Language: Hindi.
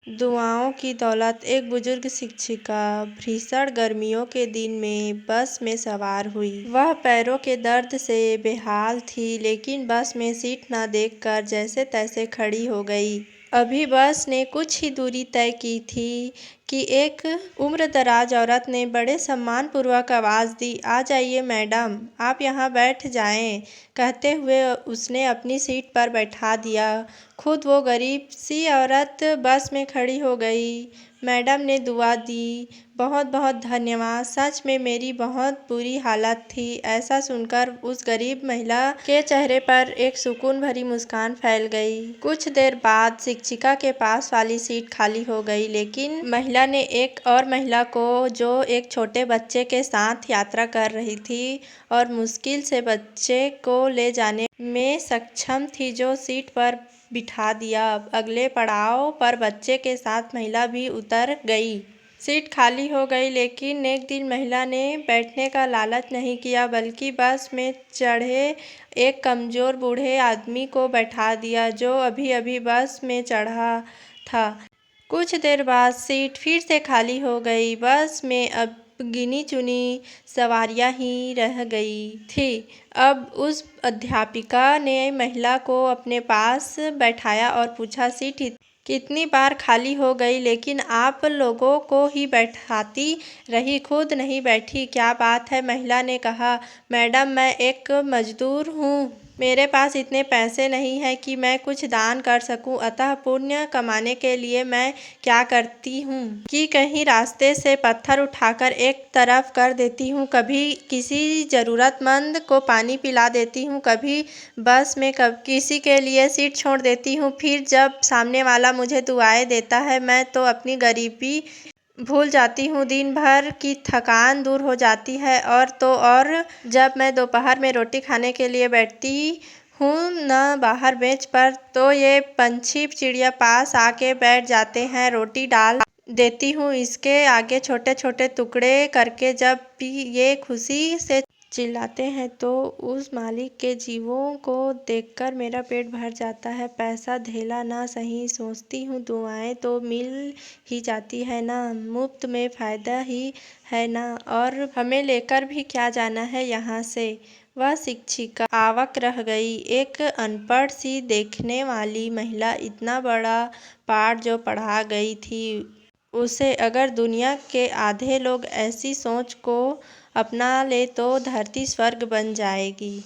दुआओं की दौलत। एक बुजुर्ग शिक्षिका भीषण गर्मियों के दिन में बस में सवार हुई। वह पैरों के दर्द से बेहाल थी, लेकिन बस में सीट न देखकर जैसे तैसे खड़ी हो गई। अभी बस ने कुछ ही दूरी तय की थी कि एक उम्रदराज औरत ने बड़े सम्मानपूर्वक आवाज़ दी, "आ जाइए मैडम, आप यहाँ बैठ जाएं।" कहते हुए उसने अपनी सीट पर बैठा दिया। खुद वो गरीब सी औरत बस में खड़ी हो गई। मैडम ने दुआ दी, "बहुत बहुत धन्यवाद, सच में मेरी बहुत बुरी हालत थी।" ऐसा सुनकर उस गरीब महिला के चेहरे पर एक सुकून भरी मुस्कान फैल गई। कुछ देर बाद शिक्षिका के पास वाली सीट खाली हो गई, लेकिन महिला ने एक और महिला को, जो एक छोटे बच्चे के साथ यात्रा कर रही थी और मुश्किल से बच्चे को ले जाने में सक्षम थी, जो सीट पर बिठा दिया। अगले पड़ाव पर बच्चे के साथ महिला भी उतर गई। सीट खाली हो गई, लेकिन एक दिन महिला ने बैठने का लालच नहीं किया, बल्कि बस में चढ़े एक कमज़ोर बूढ़े आदमी को बैठा दिया, जो अभी-अभी बस में चढ़ा था। कुछ देर बाद सीट फिर से खाली हो गई। बस में अब गिनी-चुनी सवारियां ही रह गई थीं। अब उस अध्यापिका ने महिला को अपने पास बैठाया और पूछा, "सीट कितनी बार खाली हो गई, लेकिन आप लोगों को ही बैठाती रही, खुद नहीं बैठी, क्या बात है?" महिला ने कहा, "मैडम, मैं एक मजदूर हूँ। मेरे पास इतने पैसे नहीं हैं कि मैं कुछ दान कर सकूं। अतः पुण्य कमाने के लिए मैं क्या करती हूँ कि कहीं रास्ते से पत्थर उठाकर एक तरफ कर देती हूँ, कभी किसी ज़रूरतमंद को पानी पिला देती हूँ, कभी बस में किसी के लिए सीट छोड़ देती हूँ। फिर जब सामने वाला मुझे दुआएं देता है, मैं तो अपनी गरीबी भूल जाती हूँ, दिन भर की थकान दूर हो जाती है। और जब मैं दोपहर में रोटी खाने के लिए बैठती हूँ न बाहर बेंच पर, तो ये पंछी चिड़िया पास आके बैठ जाते हैं, रोटी डाल देती हूँ इसके आगे छोटे-छोटे टुकड़े करके। जब भी ये खुशी से चिल्लाते हैं, तो उस मालिक के जीवों को देखकर मेरा पेट भर जाता है। पैसा धेला ना सही, सोचती हूँ दुआएं तो मिल ही जाती है ना, मुफ्त में फ़ायदा ही है ना, और हमें लेकर भी क्या जाना है यहाँ से।" वह शिक्षिका अवाक रह गई। एक अनपढ़ सी देखने वाली महिला इतना बड़ा पाठ जो पढ़ा गई थी उसे, अगर दुनिया के आधे लोग ऐसी सोच को अपना ले तो धरती स्वर्ग बन जाएगी।